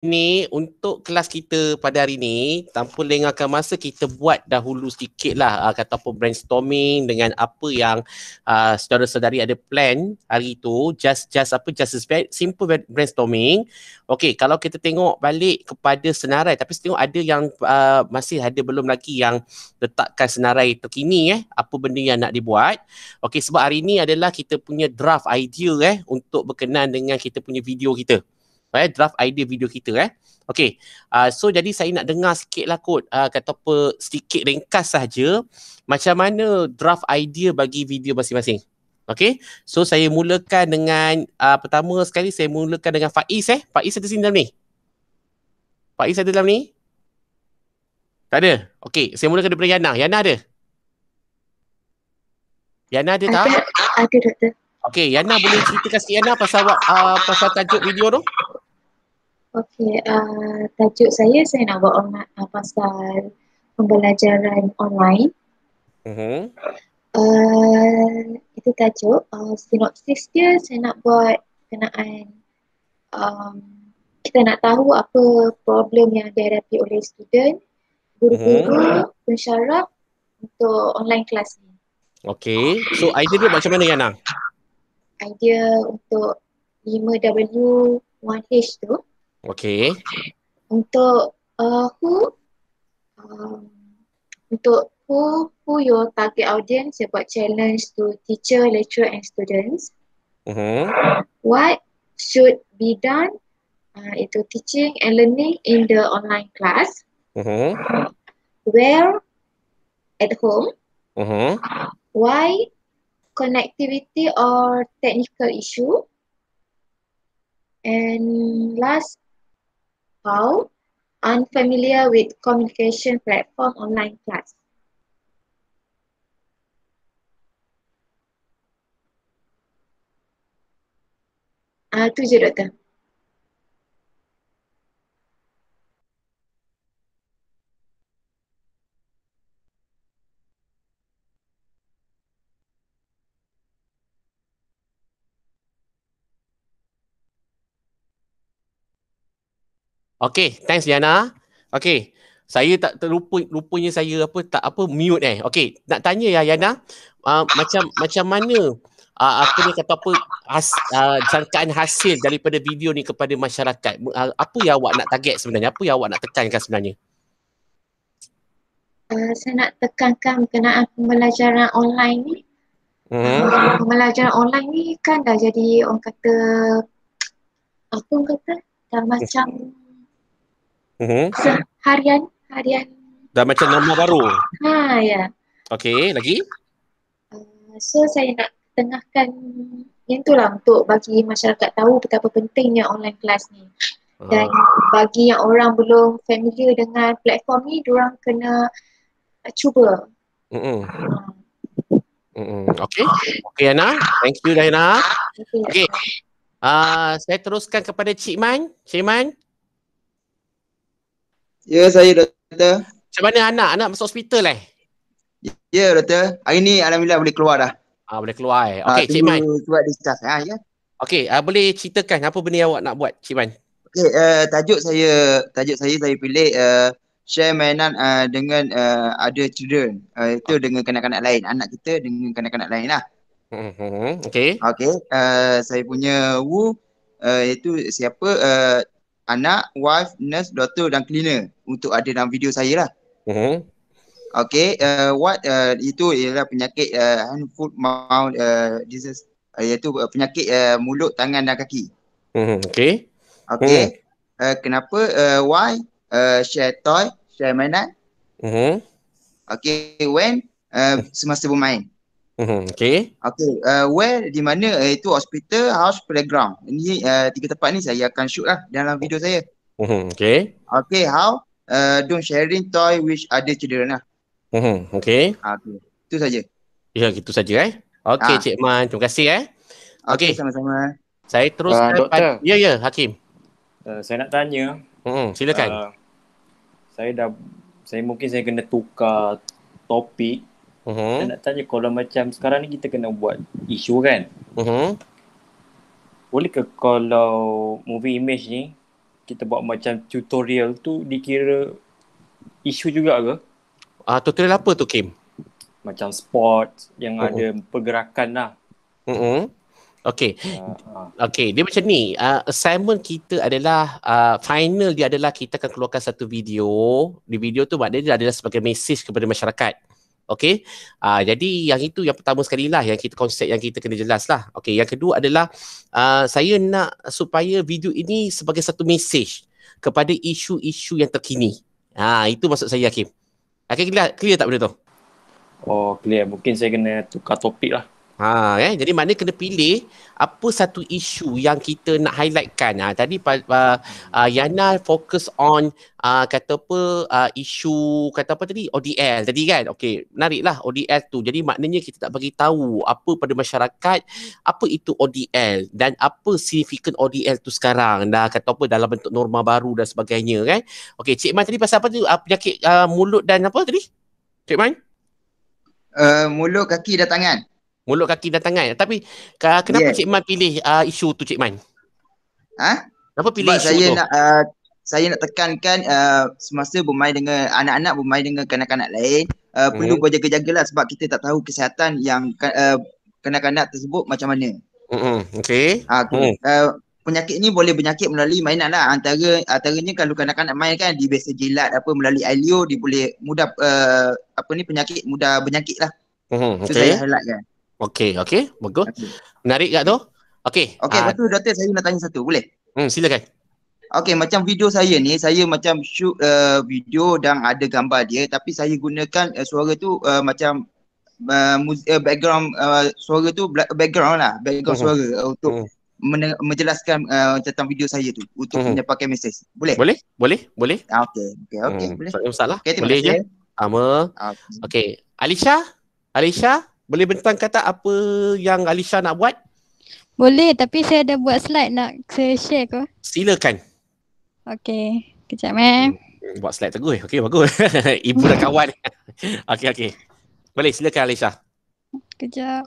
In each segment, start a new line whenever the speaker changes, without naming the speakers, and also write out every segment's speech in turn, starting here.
Ni untuk kelas kita pada hari ni, tanpa lengahkan masa, kita buat dahulu sedikit lah kata apa brainstorming dengan apa yang saudara-saudari ada plan hari tu. Just simple brainstorming. Okay, kalau kita tengok balik kepada senarai, tapi saya tengok ada yang masih ada belum lagi yang letakkan senarai terkini apa benda yang nak dibuat. Okay, sebab hari ni adalah kita punya draft idea untuk berkenaan dengan kita punya video kita. Draft idea video kita Okay, so jadi saya nak dengar sikit lah kot, kata apa, sedikit ringkas sahaja macam mana draft idea bagi video masing-masing. Okay, so saya mulakan dengan pertama sekali saya mulakan dengan Faiz Faiz ada sini dalam ni? Faiz ada dalam ni? Tak ada? Okay, saya mulakan daripada Yana. Yana ada? Yana ada tak?
Ada, doktor.
Okay, Yana boleh ceritakan sikit Yana pasal tajuk video tu?
Okey, tajuk saya nak buat pasal pembelajaran online. Itu tajuk. Sinopsis dia saya nak buat berkenaan kita nak tahu apa problem yang dihadapi oleh student, guru-guru, pensyarah untuk online kelas ni.
Okay, so idea dia macam mana Yana?
Idea untuk 5W 1H tu.
Okay.
Untuk who your target audience, saya buat challenge to teacher, lecturer and students. What should be done, itu teaching and learning in the online class. Where at home. Why connectivity or technical issue. And last, how unfamiliar with communication platform online class. Itu je doktor.
Okay, thanks Yana. Okay, saya tak rupanya saya mute Okay, nak tanya ya Yana, macam mana jangkaan hasil daripada video ni kepada masyarakat? Apa yang awak nak target sebenarnya? Apa yang awak nak tekankan sebenarnya?
Saya nak tekankan berkenaan pembelajaran online ni. Pembelajaran online ni kan dah jadi orang kata dah macam harian.
Dah macam normal baru.
Ya.
Okay, lagi?
So saya nak tengahkan yang tu lah untuk bagi masyarakat tahu betapa pentingnya online class ni. Dan bagi yang orang belum familiar dengan platform ni, diorang kena cuba.
Okay. Okay Yana, thank you Yana. Okay. Saya teruskan kepada Cik Man. Cik Man.
Ya, saya doktor.
Macam mana anak? Anak masuk hospital
Ya doktor. Hari ni alhamdulillah boleh keluar dah.
Boleh keluar Okay, Cik Man.
Buat discuss ya.
Okay, boleh ceritakan apa benda yang awak nak buat, Cik Man?
Okay, tajuk saya pilih share mainan dengan other children. Itu dengan kanak-kanak lain, anak kita dengan kanak-kanak lain lah.
Okay.
Okay, saya punya itu siapa anak, wife, nurse, daughter dan cleaner untuk ada dalam video saya lah. Okay, itu ialah penyakit hand, foot, mouth disease, iaitu penyakit mulut, tangan dan kaki.
Okay.
Okay. Kenapa? Why? Share toy, share mainan. Okay. When? Semasa bermain.
Okay.
Okay. Where? Di mana? Itu hospital, house, playground. Ini 3 tempat ni saya akan shoot lah dalam video saya.
Okay.
Okay. How? Don't sharing toy with other children lah.
Okay.
Okay. Itu saja.
Ya, gitu saja Okay, Cik Man. Terima kasih
Okay, sama-sama.
Saya teruskan
Doktor.
Ya, Hakim.
Saya nak tanya.
Silakan.
Saya mungkin kena tukar topik. Saya nak tanya, kalau macam sekarang ni kita kena buat isu kan? Boleh ke kalau movie image ni kita buat macam tutorial tu dikira isu juga ke?
Tutorial apa tu, Kim?
Macam sport yang ada pergerakan lah.
Okay. Okay, dia macam ni. Assignment kita adalah, final dia adalah kita akan keluarkan satu video. Di video tu maknanya dia adalah sebagai mesej kepada masyarakat. Okay. Jadi yang itu yang pertama sekali lah, yang kita konsep yang kita kena jelas lah. Okay, yang kedua adalah saya nak supaya video ini sebagai satu mesej kepada isu-isu yang terkini. Itu maksud saya, Hakim. Okay, clear tak benda tu?
Oh, clear. Mungkin saya kena tukar topik lah.
Jadi maknanya kena pilih apa satu isu yang kita nak highlightkan. Tadi Yana fokus on isu tadi ODL tadi kan. Okey, menariklah ODL tu. Jadi maknanya kita tak bagi tahu apa pada masyarakat apa itu ODL dan apa signifikan ODL tu sekarang dalam bentuk norma baru dan sebagainya kan. Okey, Cik Man tadi pasal apa tu? Penyakit mulut dan apa tadi? Cik Man?
Mulut, kaki dan tangan.
Mulut, kaki dan tangan. Tapi kenapa Cik Man pilih isu tu, Cik Man? Kenapa pilih
sebab
isu tu?
Saya nak tekankan semasa bermain dengan anak-anak, bermain dengan kanak-kanak lain, perlu berjaga-jagalah sebab kita tak tahu kesihatan yang kanak-kanak tersebut macam mana.
Okey.
Penyakit ni boleh bernyakit melalui mainan lah. Antaranya kalau kanak-kanak main kan, dia biasa jilat melalui alio, dia boleh mudah penyakit mudah bernyakit lah. Itu saya highlight kan.
Okey, bagus. Menarik tak tu? Okey.
Lepas tu doktor, saya nak tanya satu, boleh?
Silakan. Okey,
macam video saya ni, saya macam shoot video dan ada gambar dia, tapi saya gunakan suara tu macam background suara tu background suara untuk menjelaskan tentang video saya tu untuk menyampaikan mesej. Boleh?
Boleh.
Okey, boleh.
Tak ada masalah.
Boleh
je. Okey. Alisha, boleh bentang kata apa yang Alisha nak buat?
Boleh, tapi saya ada buat slide nak saya share ke?
Silakan.
Okey, kejap
buat slide teguh. Okey, bagus. Ibu dan kawan. Okey. Boleh, silakan Alisha.
Kejap.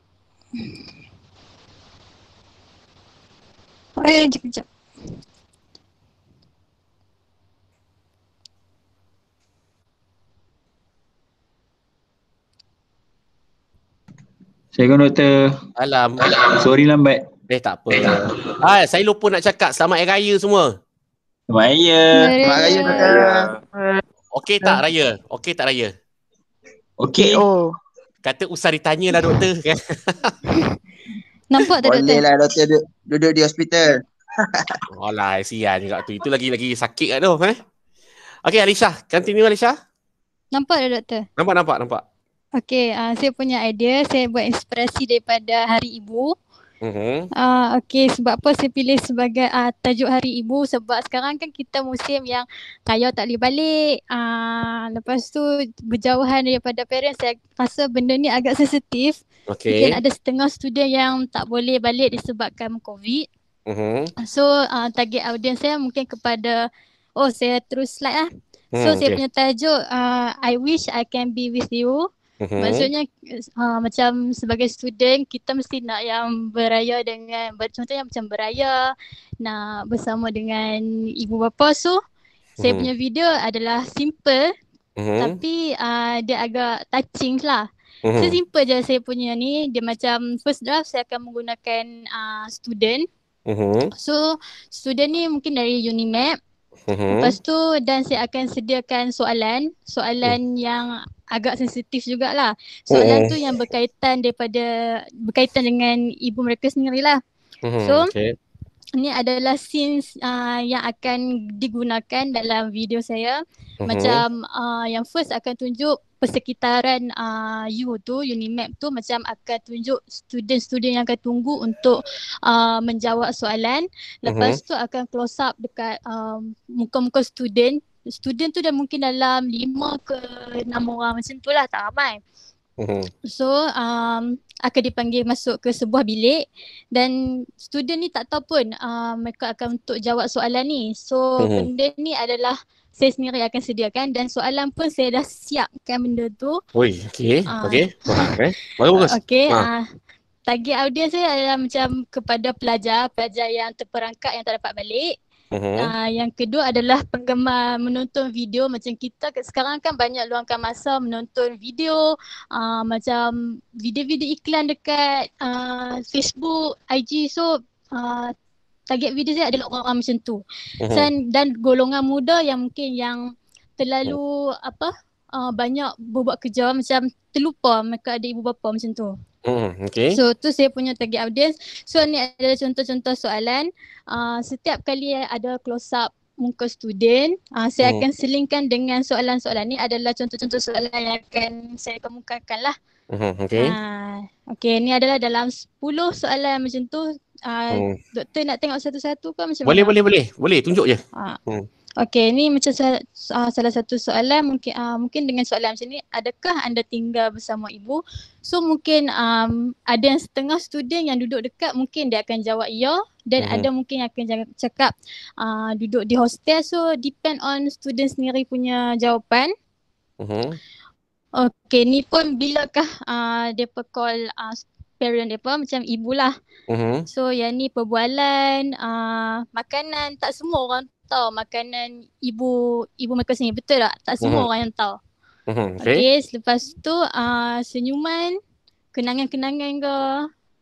Kejap.
Assalamualaikum doktor.
Alam.
Sorry lambat.
Tak apa. Saya lupa nak cakap selamat Hari Raya semua.
Selamat Raya.
Selamat Raya doktor.
Okey tak Raya?
Okey.
Kata usah ditanya lah doktor kan.
Nampak tak doktor?
Boleh lah doktor duduk di hospital.
Alah, sian juga tu. Itu lagi sakit kat tu. Okey, Alisha. Continue Alisha.
Nampak tak doktor?
Nampak.
Okey, saya punya idea, saya buat inspirasi daripada Hari Ibu. Okey, sebab apa saya pilih sebagai tajuk Hari Ibu, sebab sekarang kan kita musim yang kaya tak boleh balik. Lepas tu berjauhan daripada parents, saya rasa benda ni agak sensitif.
Okey.
Mungkin ada setengah student yang tak boleh balik disebabkan COVID. So target audience saya mungkin kepada saya terus slide lah. So saya punya tajuk I wish I can be with you. Maksudnya macam sebagai student kita mesti nak yang beraya dengan, contohnya macam beraya nak bersama dengan ibu bapa. So saya punya video adalah simple tapi dia agak touching lah. So simple je saya punya ni. Dia macam first draft saya akan menggunakan student. So student ni mungkin dari Unimap. Lepas tu dan saya akan sediakan soalan yang agak sensitif jugalah. Soalan tu yang berkaitan dengan ibu mereka sendirilah. So ni adalah scenes yang akan digunakan dalam video saya. Macam yang first akan tunjuk persekitaran Unimap tu, macam akan tunjuk student-student yang akan tunggu untuk menjawab soalan. Lepas tu akan close up dekat muka-muka student. Student tu dah mungkin dalam 5 ke 6 orang macam tu lah, tak ramai. So akan dipanggil masuk ke sebuah bilik dan student ni tak tahu pun mereka akan untuk jawab soalan ni. So benda ni adalah saya sendiri akan sediakan dan soalan pun saya dah siapkan benda tu.
Okey. Bagus.
Okey. Target audience saya adalah macam kepada pelajar yang terperangkap yang tak dapat balik. Yang kedua adalah penggemar menonton video. Macam kita sekarang kan banyak luangkan masa menonton video, macam video-video iklan dekat Facebook, IG. So target video saya adalah orang-orang macam tu. Dan golongan muda yang mungkin yang terlalu banyak berbuat kerja, macam terlupa mereka ada ibu bapa macam tu.
Okay.
So tu saya punya target audience. So ni adalah contoh-contoh soalan. Setiap kali ada close up muka student, saya akan selingkan dengan soalan-soalan ni adalah contoh-contoh soalan yang akan saya kemukakan lah.
Okay.
Okay, ni adalah dalam 10 soalan macam tu. Doktor nak tengok satu-satu ke macam
Boleh,
mana?
boleh. Tunjuk je.
Okay, ni macam salah satu soalan mungkin dengan soalan macam ni, adakah anda tinggal bersama ibu? So mungkin ada yang setengah student yang duduk dekat mungkin dia akan jawab ya, dan ada mungkin yang akan cakap duduk di hostel. So depend on student sendiri punya jawapan. Okay, ni pun bilakah depa call parent depa macam ibu lah. So yang ni perbualan, makanan, tak semua orang tahu makanan ibu mereka sini, betul tak? Tak semua orang yang tahu. Okay, selepas tu senyuman, kenangan-kenangan ke.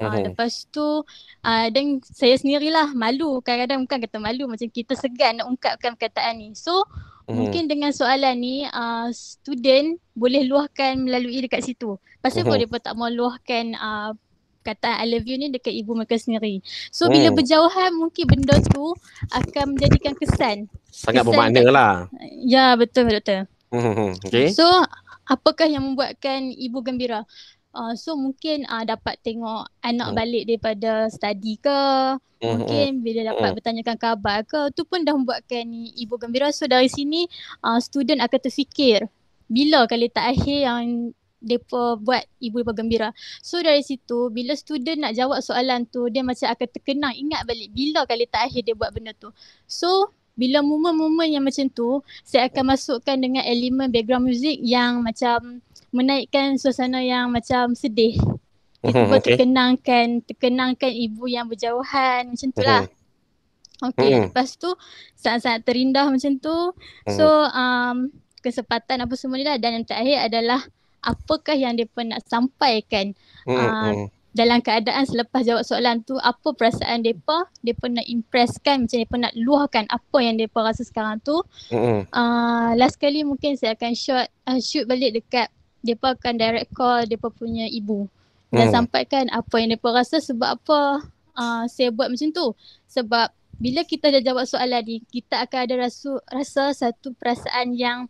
Lepas tu dan saya sendirilah malu, kadang-kadang bukan kata malu, macam kita segan nak ungkapkan perkataan ni. So mungkin dengan soalan ni student boleh luahkan melalui dekat situ. Pasal apa mereka tak mau luahkan kata I love you ni dekat ibu mereka sendiri. So bila berjauhan mungkin benda tu akan menjadikan kesan.
Sangat bermakna lah.
Ya, betul.
Okay.
So apakah yang membuatkan ibu gembira? So mungkin dapat tengok anak balik daripada study ke, mungkin bila dapat bertanyakan khabar ke, tu pun dah membuatkan ibu gembira. So dari sini student akan terfikir bila kali tak akhir yang mereka buat ibu gembira. So dari situ bila student nak jawab soalan tu, dia macam akan terkenang ingat balik bila kali tak akhir dia buat benda tu. So bila momen-momen yang macam tu, saya akan masukkan dengan elemen background music yang macam menaikkan suasana yang macam sedih. Kita buat terkenangkan ibu yang berjauhan macam tu lah. Okay, lepas tu sangat-sangat terindah macam tu. So kesempatan apa semua ni lah. Dan yang terakhir adalah apakah yang mereka nak sampaikan dalam keadaan selepas jawab soalan tu, apa perasaan mereka nak impresskan, macam mereka nak luahkan apa yang mereka rasa sekarang tu. Last kali mungkin saya akan shoot balik dekat mereka, akan direct call mereka punya ibu dan sampaikan apa yang mereka rasa. Sebab apa saya buat macam tu? Sebab bila kita dah jawab soalan ni, kita akan ada rasa satu perasaan yang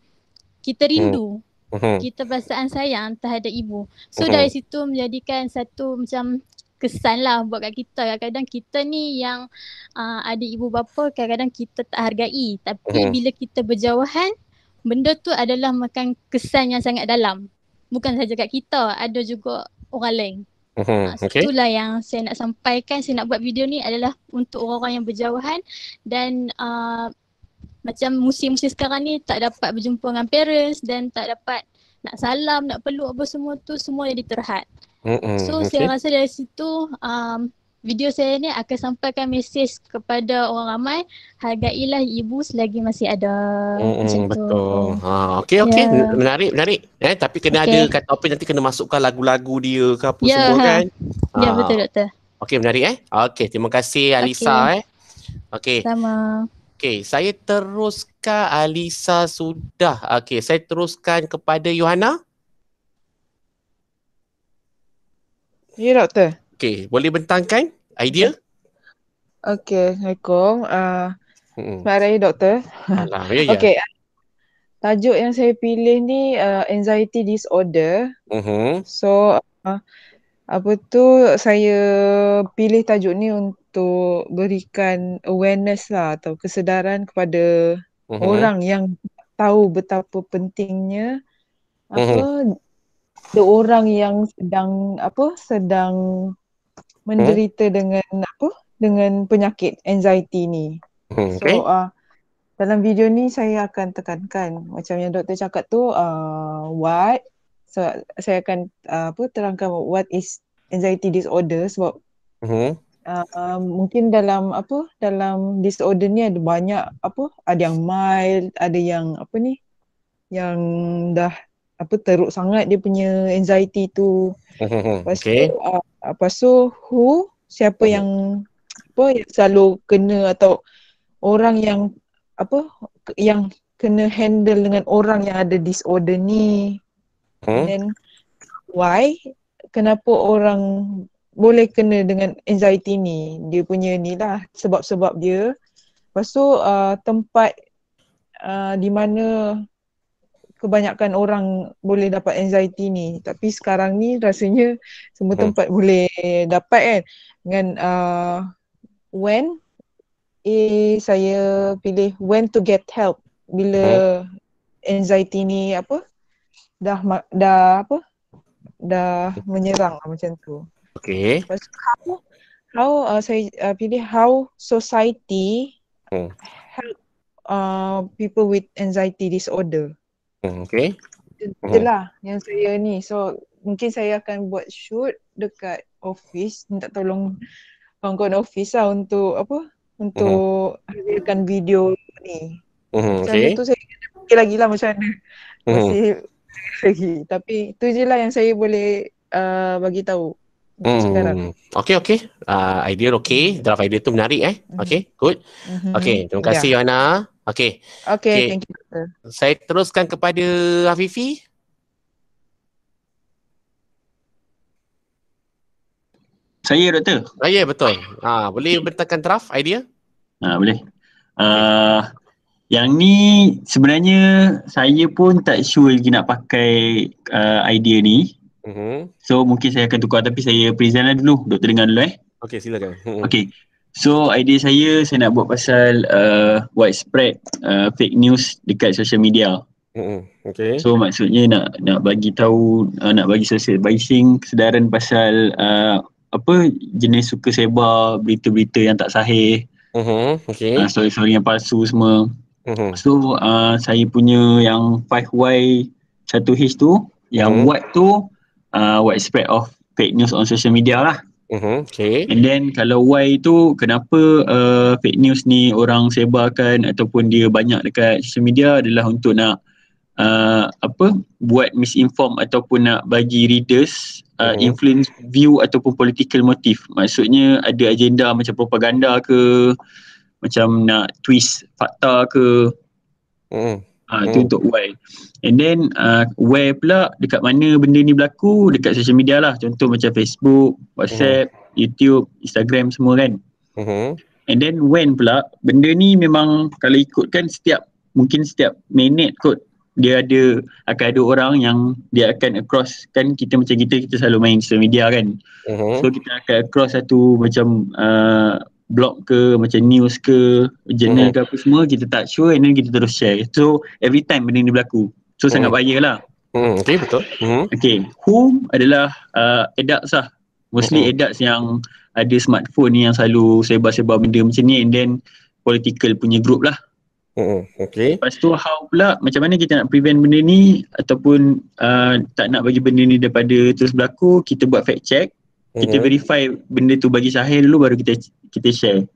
kita rindu. Kita perasaan sayang terhadap ibu. So dari situ menjadikan satu macam kesan lah buat kat kita. Kadang-kadang kita ni yang ada ibu bapa, kadang-kadang kita tak hargai. Tapi bila kita berjauhan, benda tu adalah makan kesan yang sangat dalam. Bukan sahaja kat kita, ada juga orang lain. Itulah yang saya nak sampaikan. Saya nak buat video ni adalah untuk orang-orang yang berjauhan dan macam musim-musim sekarang ni tak dapat berjumpa dengan parents dan tak dapat nak salam, nak peluk apa semua tu, semua jadi terhad. So saya rasa dari situ video saya ni akan sampaikan mesej kepada orang ramai, hargailah ibu selagi masih ada. Macam
betul. Okey. Menarik. Tapi kena ada kata apa, nanti kena masukkan lagu-lagu dia ke apa semua kan.
Ya, betul doktor.
Okey, menarik Okey, terima kasih Alisa Okey.
Sama.
Okey, saya teruskan. Alisa sudah. Okey, saya teruskan kepada Yohana.
Ya, doktor.
Okey, boleh bentangkan idea?
Okey, Assalamualaikum. Selamat Raya, doktor.
Alhamdulillah.
Okey, tajuk yang saya pilih ni anxiety disorder. So, saya pilih tajuk ni untuk berikan awareness lah atau kesedaran kepada orang yang tahu betapa pentingnya ada orang yang sedang menderita dengan penyakit anxiety ni. So dalam video ni saya akan tekankan macam yang doktor cakap tu saya akan terangkan what is anxiety disorder sebab mungkin dalam disorder ni ada banyak ada yang mild, ada yang yang dah teruk sangat dia punya anxiety tu. Lepas tu who siapa yang yang selalu kena atau orang yang yang kena handle dengan orang yang ada disorder ni. And then why kenapa orang boleh kena dengan anxiety ni, dia punya ni lah sebab-sebab dia. Lepas tu tempat di mana kebanyakan orang boleh dapat anxiety ni, tapi sekarang ni rasanya semua tempat boleh dapat kan. Dengan when saya pilih when to get help bila anxiety ni dah menyerang macam tu.
Okay.
Lepas tu how saya pilih how society help people with anxiety disorder.
Okay.
Itulah yang saya ni. So mungkin saya akan buat shoot dekat office, minta tolong kawan-kawan office lah untuk untuk hasilkan video ni. Macam tu saya kena fikir lagi lah macam mana. Masih lagi. Tapi tu je lah yang saya boleh bagi tahu sekarang.
Okay. Idea okay. Draft idea tu menarik Okay, good. Okay, terima kasih Yohana. Okay,
thank you doktor.
Saya teruskan kepada Afifi.
Saya doktor.
Ya, betul. Boleh bentangkan draft idea?
Boleh. Yang ni sebenarnya saya pun tak sure lagi nak pakai idea ni. So mungkin saya akan tukar, tapi saya present lah dulu. Doktor dengar dulu
Okay, silakan.
Okay. So idea saya nak buat pasal widespread fake news dekat social media.
Okay.
So maksudnya nak bagi tahu, nak bagi socializing kesedaran pasal jenis suka sebar berita-berita yang tak sahih.
Okay.
Story-story yang palsu semua. So saya punya yang 5Y 1H tu, yang what tu widespread of fake news on social media lah.
Okay.
And then kalau Y tu, kenapa fake news ni orang sebarkan ataupun dia banyak dekat social media adalah untuk nak buat misinform ataupun nak bagi readers influence view ataupun political motive. Maksudnya ada agenda macam propaganda ke, macam nak twist fakta ke. Itu untuk Y. And then where pula, dekat mana benda ni berlaku, dekat social media lah. Contoh macam Facebook, WhatsApp, YouTube, Instagram semua kan. And then when pula, benda ni memang kalau ikutkan mungkin setiap minit kot dia akan ada orang yang dia akan across kan. Kita macam kita selalu main social media kan. So kita akan across satu macam blog ke, macam news ke, journal ke apa semua, kita tak sure and then kita terus share. So every time benda ni berlaku, so sangat bahaya lah.
Okay, betul.
Okay, who adalah adults lah. Mostly adults yang ada smartphone ni yang selalu sebar-sebar benda macam ni, and then political punya group lah.
Okay.
Lepas tu how pula, macam mana kita nak prevent benda ni ataupun tak nak bagi benda ni daripada terus berlaku, kita buat fact check. Kita verify benda tu bagi sahih dulu, baru kita share.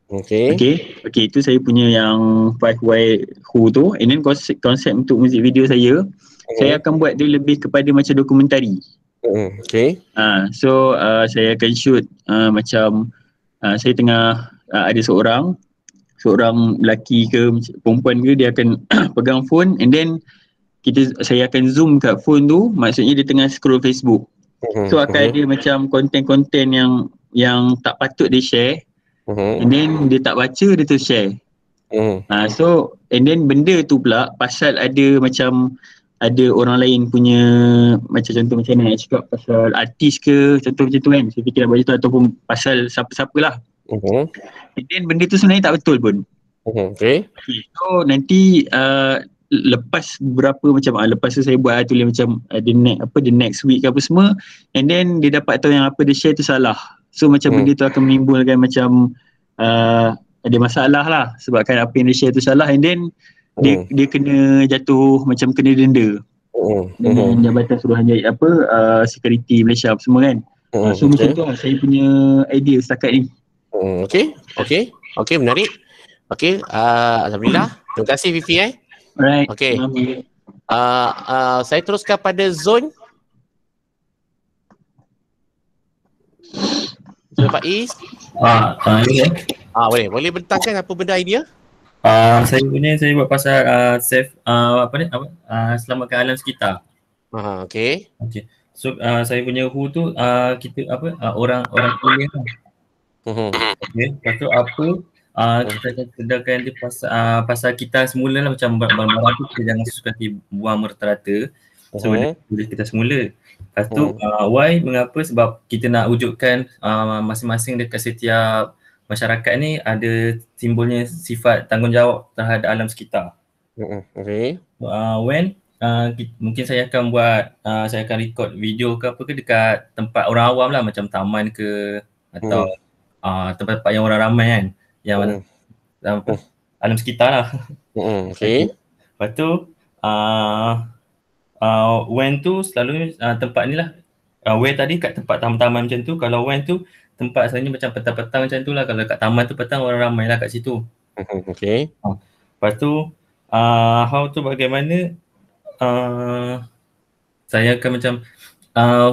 Okay, itu saya punya yang 5Y Who tu. And then konsep untuk muzik video saya akan buat dia lebih kepada macam dokumentari. So saya akan shoot macam saya tengah ada seorang lelaki ke perempuan ke, dia akan pegang phone and then saya akan zoom kat phone tu, maksudnya dia tengah scroll Facebook. So akan ada macam konten-konten yang tak patut dia share, and then dia tak baca, dia terus share. So and then benda tu pula pasal ada orang lain punya, macam contoh macam mana nak cakap, pasal artis ke, contoh macam tu kan, saya fikir nak baca tu, ataupun pasal siapa-siapa lah. And then benda tu sebenarnya tak betul pun. So nanti lepas beberapa lepas tu saya buat tulis macam the next week ke apa semua, and then dia dapat tahu yang apa dia share tu salah. So macam benda tu akan menimbulkan macam ada masalah lah, sebabkan apa yang dia share tu salah, and then dia kena jatuh macam kena denda dengan Jabatan Suruhanjaya security Malaysia apa semua kan. So macam tu lah saya punya idea setakat ni.
Okay, menarik. Okay, alhamdulillah. Terima kasih Fifi
Alright.
Okay. Saya teruskan pada Zon. Zon Faiz. Boleh bentangkan apa benda idea?
Saya buat pasal selamatkan alam sekitar.
Okay.
So saya punya who tu kita orang kuliah lah. Okay. Lepas tu kita akan sedarkan dia pasal kita semula lah, macam barang-barang tu kita jangan suka buang merata-rata. So boleh kita semula. Lepas tu mengapa? Sebab kita nak wujudkan masing-masing dekat setiap masyarakat ni ada simbolnya sifat tanggungjawab terhadap alam sekitar. Mungkin saya akan saya akan record video ke apa ke dekat tempat orang awam lah, macam taman ke atau tempat-tempat yang orang ramai kan, yang alam sekitar lah. Lepas tu when tu selalu tempat ni lah, where tadi kat tempat taman-taman macam tu. Kalau when tu tempat asalnya macam petang-petang macam tu lah. Kalau kat taman tu petang orang ramai lah kat situ. Lepas tu how tu bagaimana saya akan macam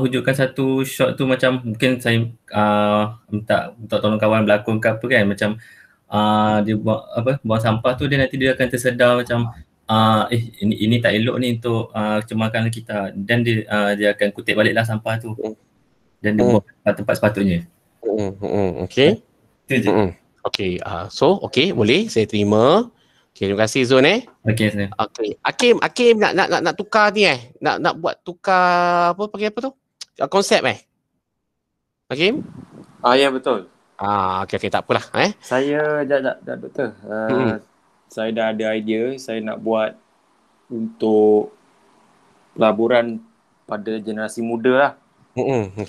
wujudkan satu shot tu, macam mungkin saya minta tolong kawan berlakon ke apa kan, macam dia buang sampah tu, dia nanti dia akan tersedar macam ini tak elok ni untuk cemarkan kita, dan dia akan kutip baliklah sampah tu dan dia buang tempat sepatutnya. Itu je.
So boleh saya terima. Terima kasih Zon
Okey.
Hakim nak tukar ni nak buat tukar panggil apa tu? Konsep Hakim?
Ya betul.
Okay, tak apalah
Saya doktor. Saya dah ada idea, saya nak buat untuk pelaburan pada generasi muda lah.
Nak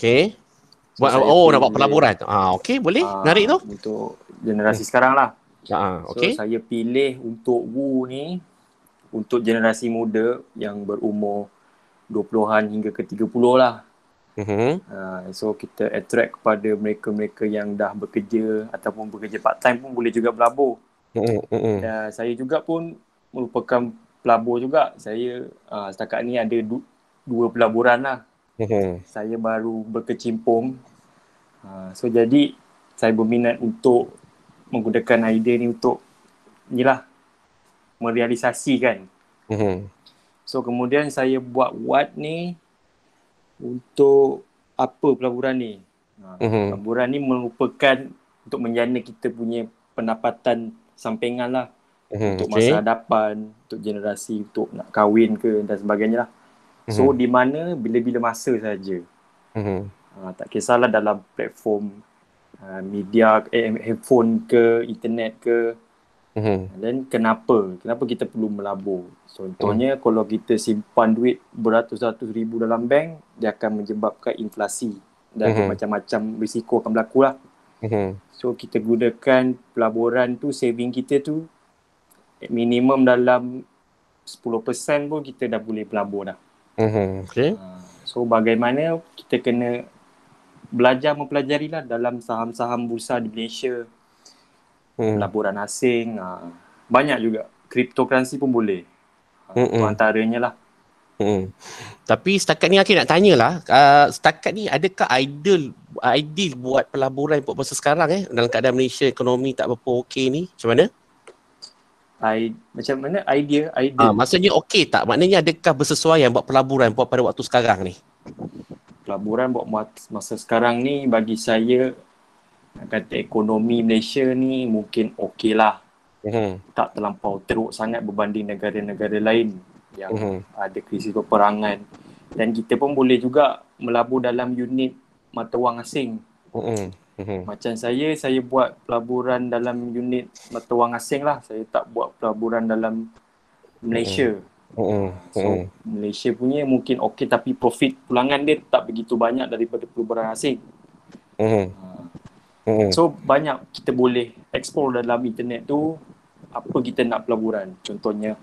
buat pelaburan. Boleh. Menarik tu.
Untuk generasi sekarang lah. So
saya
pilih untuk WU ni untuk generasi muda yang berumur 20-an hingga ke 30 lah. So kita attract kepada mereka-mereka yang dah bekerja ataupun bekerja part time pun boleh juga berlabur. Dan saya juga pun merupakan pelabur juga. Saya setakat ni ada 2 pelaburan lah. Saya baru berkecimpung. So jadi saya berminat untuk menggunakan idea ni untuk merealisasikan. So kemudian saya buat ni untuk apa pelaburan ni? Pelaburan ni merupakan untuk menjana kita punya pendapatan sampingan lah. Untuk masa hadapan, untuk generasi, untuk nak kahwin ke dan sebagainya lah. So di mana bila-bila masa saja. Tak kisahlah dalam platform media, handphone ke, internet ke. Dan kenapa kita perlu melabur? Contohnya kalau kita simpan duit beratus-ratus ribu dalam bank, dia akan menyebabkan inflasi dan macam-macam risiko akan berlaku lah. So kita gunakan pelaburan tu, saving kita tu minimum dalam 10% pun kita dah boleh pelabur dah. So bagaimana kita kena mempelajari lah dalam saham-saham bursa di Malaysia, pelaburan asing, banyak juga, cryptocurrency pun boleh. Itu antaranya lah.
Tapi setakat ni aku nak tanyalah, setakat ni adakah ideal buat pelaburan buat masa sekarang dalam keadaan Malaysia ekonomi tak berapa okey ni? Macam mana?
Macam mana idea?
Maksudnya okey tak? Maknanya adakah bersesuaian buat pelaburan buat pada waktu sekarang ni?
Pelaburan buat masa sekarang ni bagi saya, kata ekonomi Malaysia ni mungkin okey lah. Tak terlampau teruk sangat berbanding negara-negara lain yang ada krisis peperangan. Dan kita pun boleh juga melabur dalam unit mata wang asing. Macam saya buat pelaburan dalam unit mata wang asing lah. Saya tak buat pelaburan dalam Malaysia. So Malaysia punya mungkin okey, tapi profit pulangan dia tak begitu banyak daripada pelaburan asing. So banyak kita boleh explore dalam internet tu apa kita nak pelaburan. Contohnya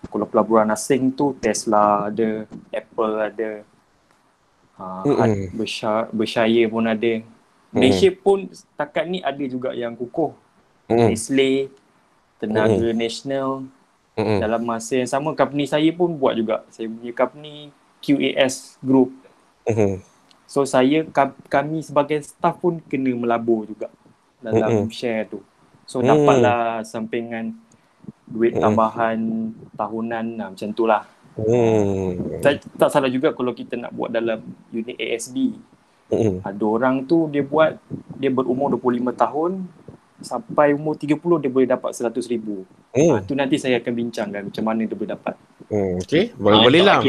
kalau pelaburan asing tu Tesla ada, Apple ada, Bershire pun ada. Malaysia pun setakat ni ada juga yang kukuh. Nestle, Tenaga Nasional. Dalam masa yang sama company saya pun buat juga. Saya punya company QAS Group. So kami sebagai staff pun kena melabur juga dalam share tu. So dapatlah sampingan duit tambahan tahunan macam tu lah. Tak salah juga kalau kita nak buat dalam unit ASB. Ada orang tu dia berumur 25 tahun sampai umur 30 dia boleh dapat 100,000. Tu nanti saya akan bincangkan macam mana dia boleh dapat.
Okey, boleh lah.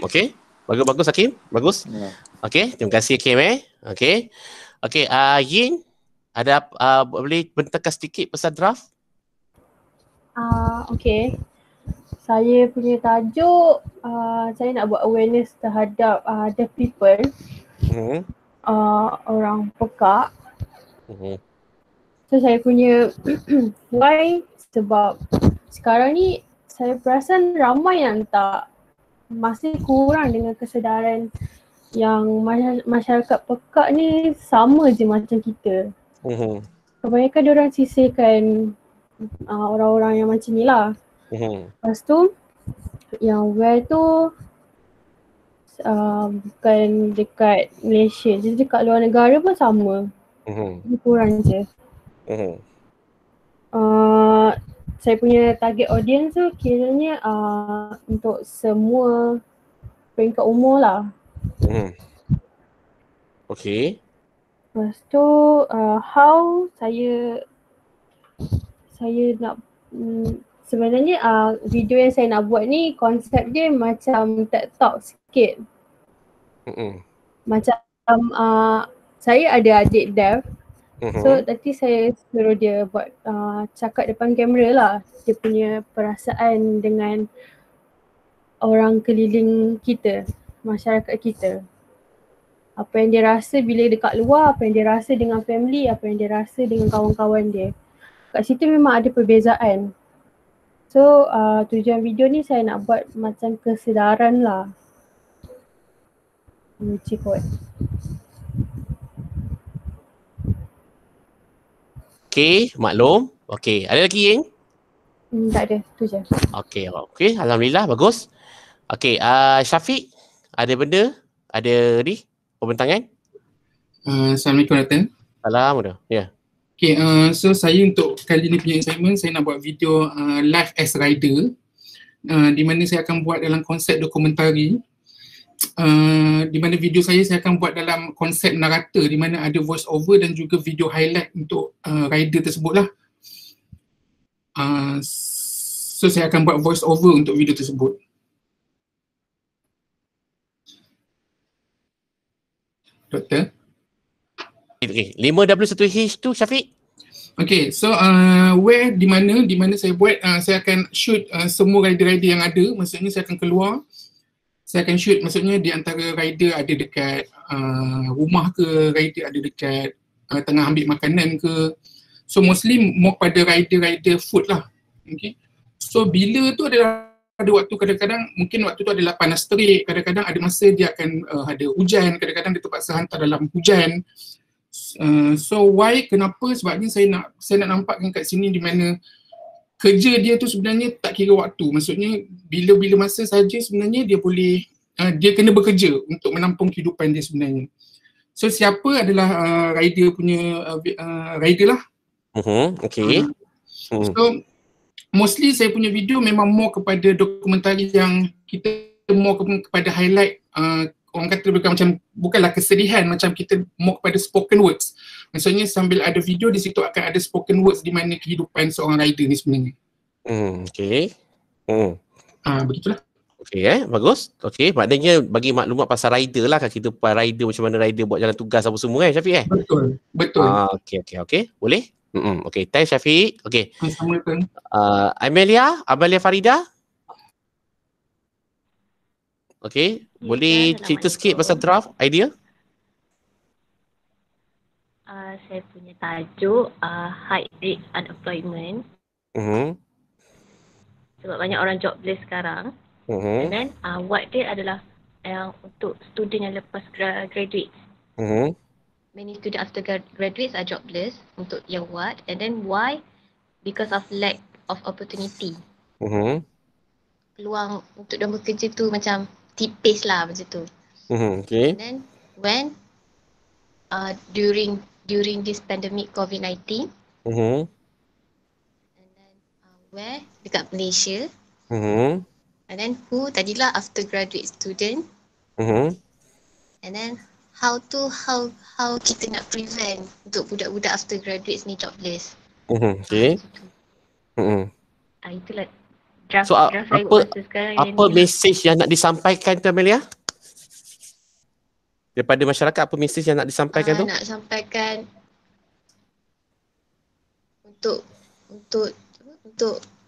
Okey. Bagus Hakim. Bagus. Okey, terima kasih Hakim Okey. Okey, Yin ada boleh bentangkan sedikit pasal draft?
Okey. Saya punya tajuk saya nak buat awareness terhadap deaf people. Orang pekak. So saya punya why sebab sekarang ni saya perasan ramai yang masih kurang dengan kesedaran yang masyarakat pekak ni sama je macam kita. Kebanyakan diorang sisihkan orang-orang yang macam ni lah. Lepas tu yang aware tu bukan dekat Malaysia, jadi dekat luar negara pun sama. Kurang je. Saya punya target audience tu kiranya untuk semua peringkat umur lah.
Okay.
Lepas tu how saya nak sebenarnya video yang saya nak buat ni konsep dia macam TED Talk sikit. Macam saya ada adik deaf. So nanti saya suruh dia buat cakap depan kamera lah. Dia punya perasaan dengan orang keliling kita, masyarakat kita. Apa yang dia rasa bila dekat luar, apa yang dia rasa dengan family, apa yang dia rasa dengan kawan-kawan dia. Kat situ memang ada perbezaan. So tujuan video ni saya nak buat macam kesedaran lah. Uji kot.
Okay, maklum. Okay, ada lagi Ying?
Tak ada, tu je.
Okay, Alhamdulillah, bagus. Okay, Syafiq, ada benda? Ada ni? Pembentangan?
Assalamualaikum Ratan.
Salam, ya.
Okay, so saya untuk kali ni punya assignment, saya nak buat video live as rider, di mana saya akan buat dalam konsep dokumentari. Di mana video saya akan buat dalam konsep narator, di mana ada voice over dan juga video highlight untuk rider tersebut lah. So saya akan buat voice over untuk video tersebut. Doktor?
Okay, 5W1H tu Syafiq?
Okay, so where di mana saya buat, saya akan shoot semua rider-rider yang ada, maksudnya saya akan keluar. Saya akan shoot, maksudnya di antara rider ada dekat rumah ke, rider ada dekat tengah ambil makanan ke. So mostly more pada rider food lah. Okay. So bila tu ada waktu kadang-kadang, mungkin waktu tu adalah panas terik, kadang-kadang ada masa dia akan ada hujan, kadang-kadang dia terpaksa hantar dalam hujan. So why, kenapa? Sebabnya saya nak nampakkan kat sini di mana kerja dia tu sebenarnya tak kira waktu. Maksudnya bila masa saja sebenarnya dia boleh, dia kena bekerja untuk menampung kehidupan dia sebenarnya. So siapa adalah rider punya rider lah.
Okay.
So mostly saya punya video memang more kepada dokumentari yang kita more kepada highlight, orang kata bukanlah kesedihan, macam kita more kepada spoken words. Maksudnya sambil ada video di situ akan ada spoken words di mana kehidupan seorang rider ni sebenarnya.
Okay.
Begitulah.
Okay, bagus. Okay, maknanya bagi maklumat pasal rider lah, kan kita rider macam mana rider buat jalan tugas apa semua Syafiq
Betul.
Okay. Boleh? Okay, thanks Syafiq. Okay.
Assalamualaikum.
Amelia Farida? Okay, boleh cerita sikit pasal draft idea?
Saya punya tajuk high rate unemployment. Sebab banyak orang jobless sekarang. And then what dia adalah yang untuk student yang lepas graduate. Many student after graduates are jobless untuk year what, and then why? Because of lack of opportunity. Peluang untuk dia bekerja tu macam tipis lah macam tu.
Okay.
And then when during this pandemic COVID-19, and then where dekat Malaysia, and then who tadilah after graduate student, and then how kita nak prevent untuk budak-budak after graduates ni jobless.
Okay.
Itulah draft
So
saya buat masa sekarang
apa mesej yang nak disampaikan tu, Amelia? Daripada masyarakat, apa mesej yang nak disampaikan tu?
Nak sampaikan untuk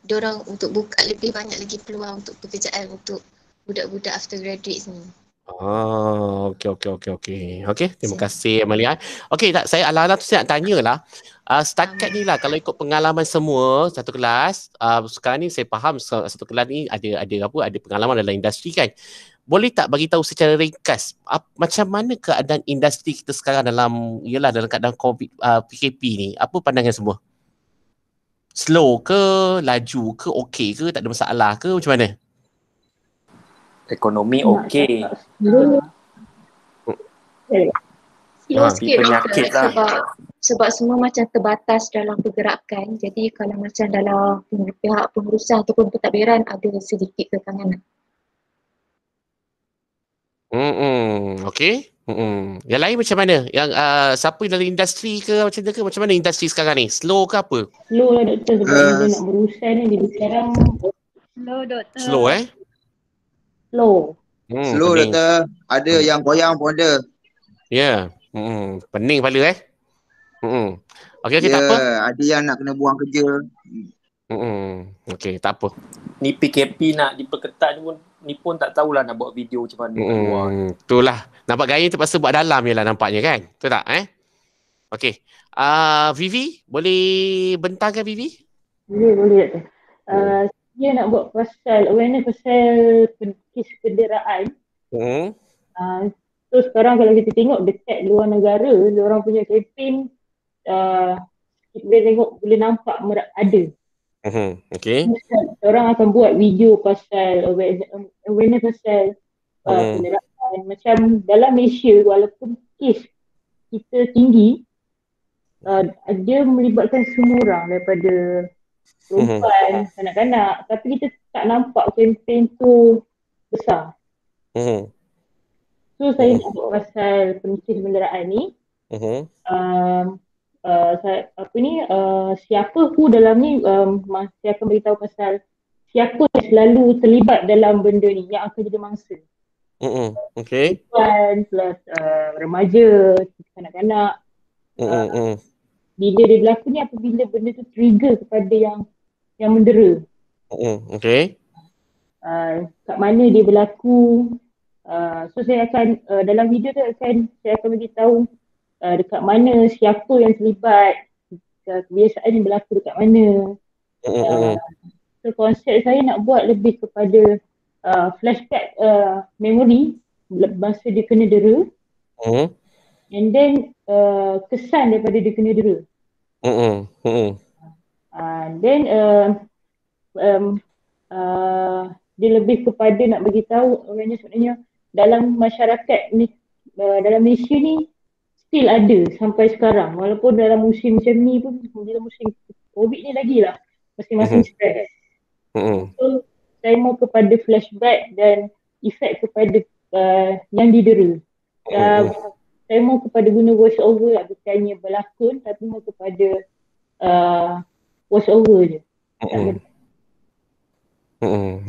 diorang untuk buka lebih banyak lagi peluang untuk pekerjaan untuk budak-budak after graduates ni.
Okey, terima kasih Amelia. Okey, saya ala-ala tu saya nak tanyalah. Setakat ni lah kalau ikut pengalaman semua satu kelas, sekarang ni saya faham satu kelas ni ada pengalaman dalam industri kan. Boleh tak bagi tahu secara ringkas macam mana keadaan industri kita sekarang dalam keadaan COVID PKP ni? Apa pandangan semua? Slow ke, laju ke, okey ke, tak ada masalah ke, macam mana?
Ekonomi okey.
Slow sikit
penyakit lah.
sebab semua macam terbatas dalam pergerakan. Jadi kalau macam dalam pihak pengurusan ataupun pentadbiran ada sedikit kekangan.
Okey. Yang lain macam mana? Yang siapa dalam industri ke macam tu ke? Macam mana industri sekarang ni? Slow ke apa?
Slow lah doktor sebab dia nak berurusan ni jadi sekarang
Slow doktor.
Slow
slow.
Slow
pening.
doktor. Ada yang goyang pun ada.
Ya. Pening kepala Okey, tak apa.
Ada yang nak kena buang kerja.
Okey, tak apa.
Ni PKP nak diperketat ni pun tak tahulah nak buat video macam mana.
Itulah. Nampak gaya terpaksa buat dalam je lah nampaknya kan? Betul tak? Okey. Vivi, boleh bentangkan Vivi?
Boleh doktor. Dia nak buat pasal awareness pasal kes kenderaan. So sekarang kalau kita tengok dekat luar negara, diorang punya kempen kita boleh tengok, boleh nampak ada.
Okay.
Orang akan buat video pasal awareness pasal kenderaan. Macam dalam Malaysia walaupun kes kita tinggi, dia melibatkan semua orang daripada perempuan, kanak-kanak, tapi kita tak nampak kempen tu besar. So saya nak buat pasal pencuri kenderaan ni. Siapa who dalam ni, saya akan beritahu pasal siapa yang selalu terlibat dalam benda ni yang akan jadi mangsa.
Okay.
Plus remaja, kanak-kanak. Bila dia berlaku ni apabila benda tu trigger kepada yang mendera.
Okay.
Kat mana dia berlaku. So saya akan dalam video tu saya akan beritahu dekat mana, siapa yang terlibat, kebiasaan yang berlaku dekat mana. So konsep saya nak buat lebih kepada flashback memory masa dia kena dera. And then kesan daripada dia kena dera. Then dia lebih kepada nak bagi tahu sebenarnya dalam masyarakat ni, dalam Malaysia ni still ada sampai sekarang, walaupun dalam musim macam ni pun, dalam musim COVID ni lagi lah masing-masing stress. So saya mau kepada flashback dan efek kepada yang didera. Saya mau kepada guna voice over lah, bukannya berlakon, tapi mau kepada voice over je.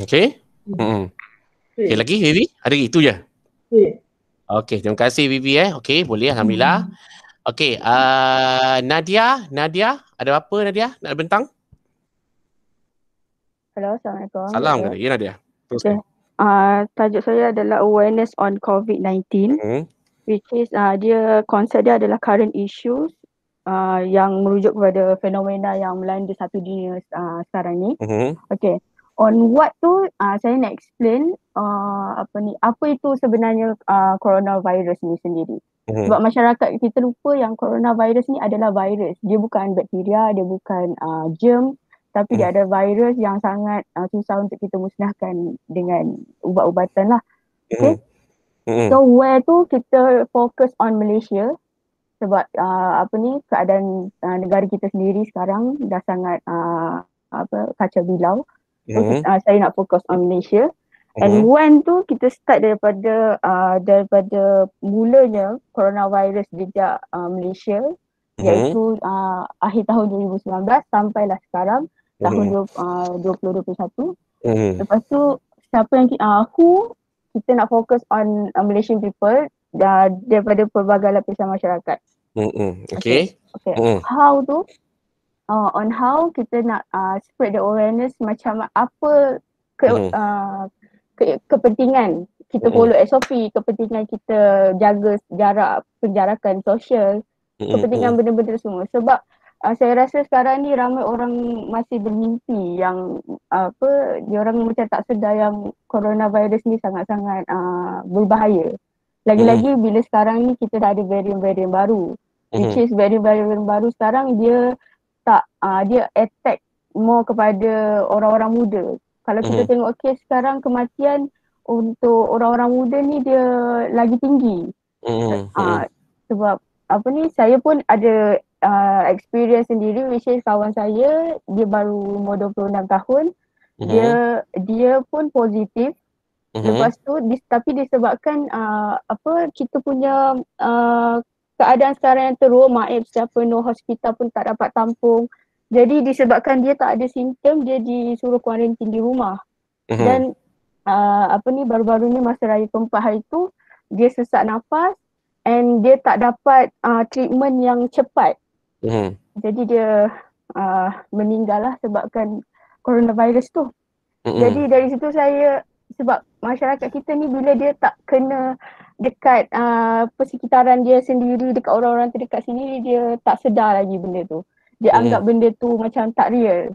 Okay. Okay, lagi Vivi? Ada itu je? Okay, terima kasih Vivi Okay, boleh, Alhamdulillah. Okay, Nadia, ada apa Nadia? Nak bentang?
Hello, Assalamualaikum.
Salam ke? Ya Nadia.
Okay. Tajuk saya adalah awareness on COVID-19, which is konsep dia adalah current issues yang merujuk kepada fenomena yang melanda satu dunia sekarang ni. Okay. on what tu saya nak explain apa itu sebenarnya coronavirus ni sendiri. Sebab masyarakat kita lupa yang coronavirus ni adalah virus. Dia bukan bakteria, dia bukan germ, tapi dia ada virus yang sangat susah untuk kita musnahkan dengan ubat-ubatan lah. Okay. So where tu kita fokus on Malaysia sebab keadaan negara kita sendiri sekarang dah sangat kacau bilau. So saya nak fokus on Malaysia. And when tu kita start daripada mulanya coronavirus jejak Malaysia, iaitu akhir tahun 2019 sampailah sekarang tahun 2021. Lepas tu siapa yang kita nak fokus on Malaysian people daripada pelbagai lapisan masyarakat.
Okay.
How tu? On how kita nak spread the awareness macam apa kepentingan kita follow SOP, kepentingan kita jaga jarak penjarakan sosial, kepentingan benda-benda semua. Sebab saya rasa sekarang ni ramai orang masih bermimpi yang diorang macam tak sedar yang coronavirus ni sangat-sangat berbahaya. Lagi-lagi bila sekarang ni kita dah ada varian-varian baru, which is varian-varian baru sekarang dia dia attack more kepada orang-orang muda. Kalau kita tengok kes sekarang kematian untuk orang-orang muda ni dia lagi tinggi. Sebab saya pun ada experience sendiri, which is kawan saya dia baru umur 26 tahun. Dia pun positif. Lepas tu tapi disebabkan kita punya keadaan sekarang yang teruk, siapa no hospital pun tak dapat tampung. Jadi disebabkan dia tak ada simptom, dia disuruh kuarantin di rumah. Dan baru-baru ni masa raya keempat hari tu dia sesak nafas and dia tak dapat treatment yang cepat. Jadi dia meninggal lah sebabkan coronavirus tu. Jadi dari situ sebab masyarakat kita ni bila dia tak kena dekat persekitaran dia sendiri, dekat orang-orang terdekat sendiri, dia tak sedar lagi benda tu. Dia anggap benda tu macam tak real.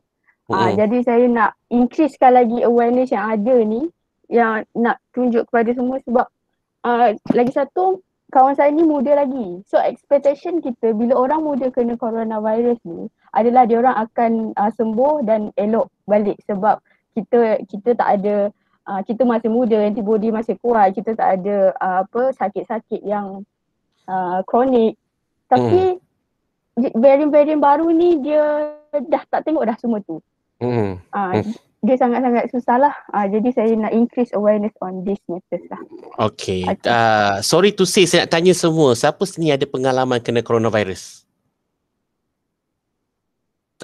Jadi saya nak increasekan lagi awareness yang ada ni, yang nak tunjuk kepada semua sebab lagi satu, kawan saya ni muda lagi. So expectation kita bila orang muda kena coronavirus ni adalah dia orang akan sembuh dan elok balik sebab kita tak ada kita masih muda, antibody masih kuat, kita tak ada sakit-sakit yang kronik. Tapi varian-varian baru ni dia dah tak tengok dah semua tu. Dia sangat-sangat susah lah. Jadi saya nak increase awareness on this matters lah.
Okay. Sorry to say, saya nak tanya semua. Siapa sini ada pengalaman kena coronavirus?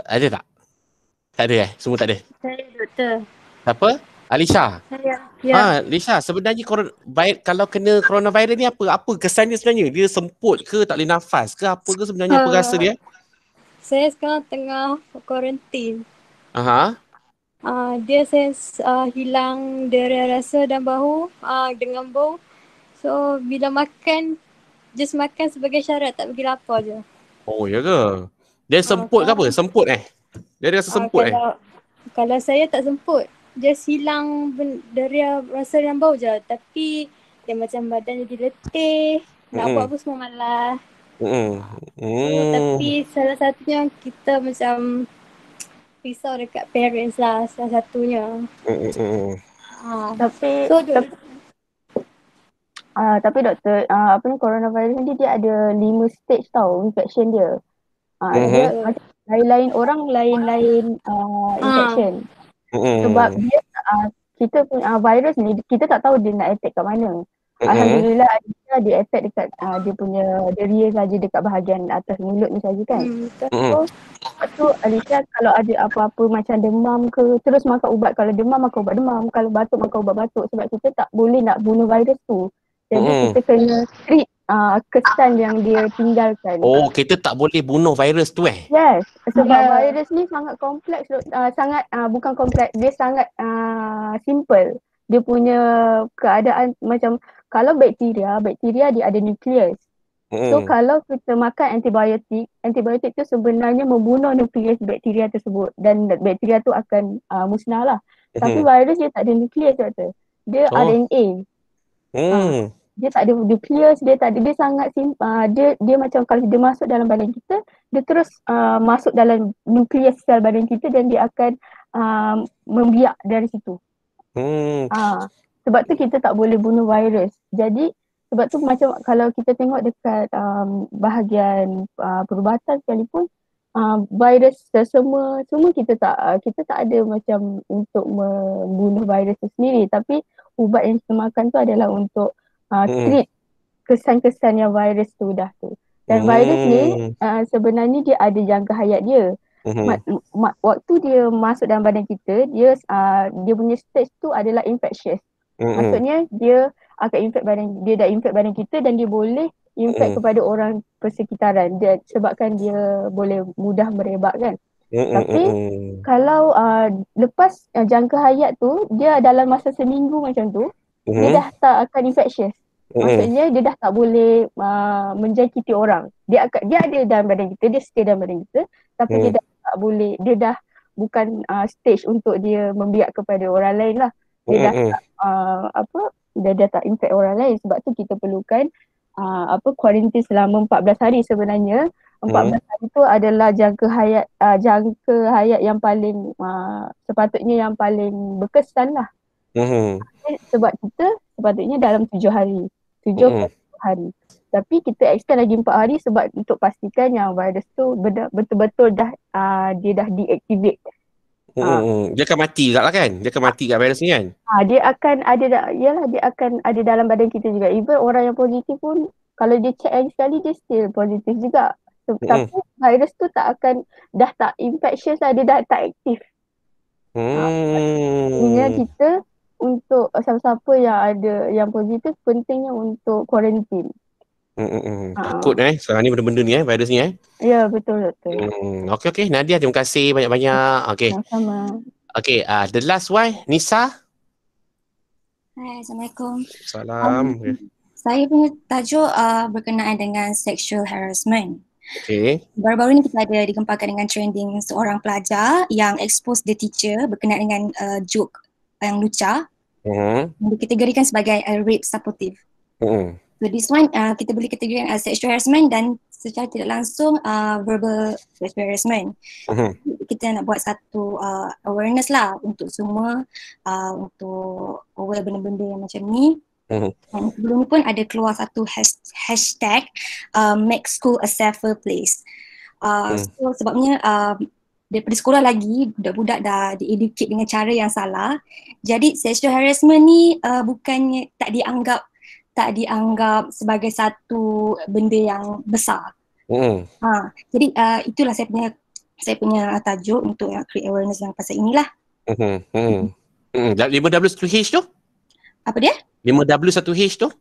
Ada tak? Tak ada Semua tak ada?
Saya doktor.
Siapa? Alisha?
Saya. Ya.
Lisha, sebenarnya kalau kena coronavirus ni apa kesannya sebenarnya? Dia semput ke, tak boleh nafas ke, apa ke sebenarnya, apa rasa dia?
Saya sekarang tengah kuarantin. Saya hilang dera rasa dan bahu dengan bau. So bila makan, just makan sebagai syarat, tak pergi lapar je.
Oh ya ke? Dia semput ke apa? Semput Dia rasa semput
Kalau saya tak semput, just hilang dera rasa dan bau je. Tapi dia macam badan jadi letih, nak buat apa semua malas. Tapi salah satunya kita macam risau dekat parents lah, salah satunya.
Tapi doktor, coronavirus ni dia ada 5 stage tau infection dia. Dia macam lain-lain orang lain-lain infection. Sebab dia kita punya virus ni kita tak tahu dia nak attack kat mana. Alhamdulillah dia attack dekat dia punya deria saja, dekat bahagian atas mulut ni saja kan. So lepas tu Alisha kalau ada apa-apa macam demam ke, terus makan ubat. Kalau demam makan ubat demam, kalau batuk makan ubat batuk. Sebab kita tak boleh nak bunuh virus tu. Jadi kita kena treat kesan yang dia tinggalkan.
Oh, kita tak boleh bunuh virus tu
Yes, sebab virus ni sangat kompleks, bukan kompleks, dia sangat simple. Dia punya keadaan macam kalau bakteria dia ada nukleus. So kalau kita makan antibiotik tu sebenarnya membunuh nukleus bakteria tersebut dan bakteria tu akan musnah lah. Tapi virus dia tak ada nukleus doktor. Dia RNA. Dia tak ada nukleus, dia tak ada, dia sangat dia macam kalau dia masuk dalam badan kita, dia terus masuk dalam nukleus sel badan kita dan dia akan membiak dari situ. Sebab tu kita tak boleh bunuh virus. Jadi sebab tu macam kalau kita tengok dekat bahagian perubatan sekalipun, virus semua kita tak ada macam untuk membunuh virus tu sendiri, tapi ubat yang kita makan tu adalah untuk treat kesan-kesan yang virus tu dah tu. Dan virus ni sebenarnya dia ada jangka hayat dia. Waktu dia masuk dalam badan kita, dia punya stage tu adalah infectious. Maksudnya dia akan infect dia dah infect badan kita dan dia boleh infect kepada orang persekitaran dia, sebabkan dia boleh mudah merebak kan. Tapi kalau lepas jangka hayat tu, dia dalam masa seminggu macam tu, dia dah tak akan infectious. Maksudnya dia dah tak boleh menjangkiti orang. Dia ada dalam badan kita, dia stay dalam badan kita, tapi dia dah tak boleh, dia dah bukan stage untuk dia membiak kepada orang lain lah. Dia dah tak dia dah tak infect orang lain. Sebab tu kita perlukan kuarantin selama 14 hari sebenarnya. 14 hari tu adalah jangka hayat yang paling sepatutnya yang paling berkesan lah. Sebab kita sepatutnya dalam 7 hari. 7 hari. Tapi kita extend lagi 4 hari sebab untuk pastikan yang virus tu betul-betul dah dia dah deactivate.
Dia akan mati juga lah kan? Dia akan mati kat virus ni kan?
Dia akan ada, dia akan ada dalam badan kita juga. Even orang yang positif pun kalau dia check lagi sekali dia still positif juga. Tapi virus tu dah tak infectious lah, dia dah tak aktif. Maksudnya kita untuk siapa-siapa yang ada yang positif pentingnya untuk kuarantin.
Takut sekarang ni benda-benda ni virus ni
Ya betul.
Okey Nadia, terima kasih banyak-banyak. Okey.
Sama-sama.
Okey, the last one Nisa.
Hai, Assalamualaikum.
Salam.
Saya punya tajuk berkenaan dengan sexual harassment.
Okey.
Baru-baru ni kita ada digemparkan dengan trending seorang pelajar yang expose the teacher berkenaan dengan joke yang lucah. Dikategorikan sebagai rape supportive. So this one kita boleh kategorikan sexual harassment dan secara tidak langsung verbal sexual harassment. Kita nak buat satu awareness lah untuk semua, untuk aware benda-benda yang macam ni. Dan sebelum ni pun ada keluar satu hashtag make school a safer place. So sebabnya daripada sekolah lagi budak-budak dah di-educate dengan cara yang salah. Jadi sexual harassment ni bukannya tak dianggap sebagai satu benda yang besar. Jadi itulah saya punya tajuk untuk create awareness yang pasal inilah.
5W1H tu?
Apa dia?
5W1H tu?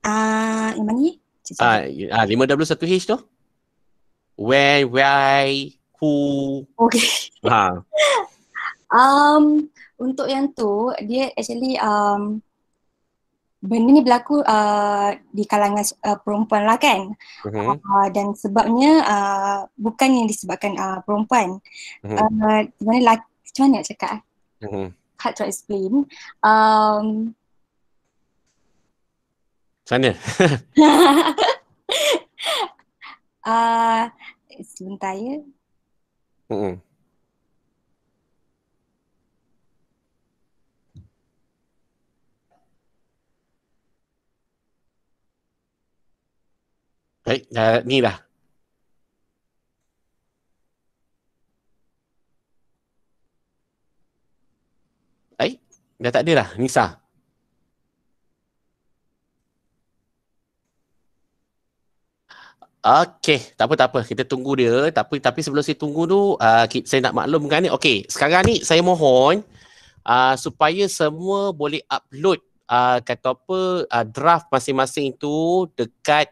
Yang mana ni?
5W1H tu? When, why, who?
Okay. Untuk yang tu, dia actually benda ni berlaku di kalangan perempuan lah kan. Dan sebabnya bukan yang disebabkan perempuan. Macam mana nak cakap? Hard to explain.
Sana.
Sebentar ya.
Baik, ni dah. Baik, dah tak ada dah, Nisa. Okey, tak apa. Kita tunggu dia. Tapi sebelum saya tunggu tu, saya nak maklumkan ni. Okey, sekarang ni saya mohon supaya semua boleh upload draft masing-masing tu dekat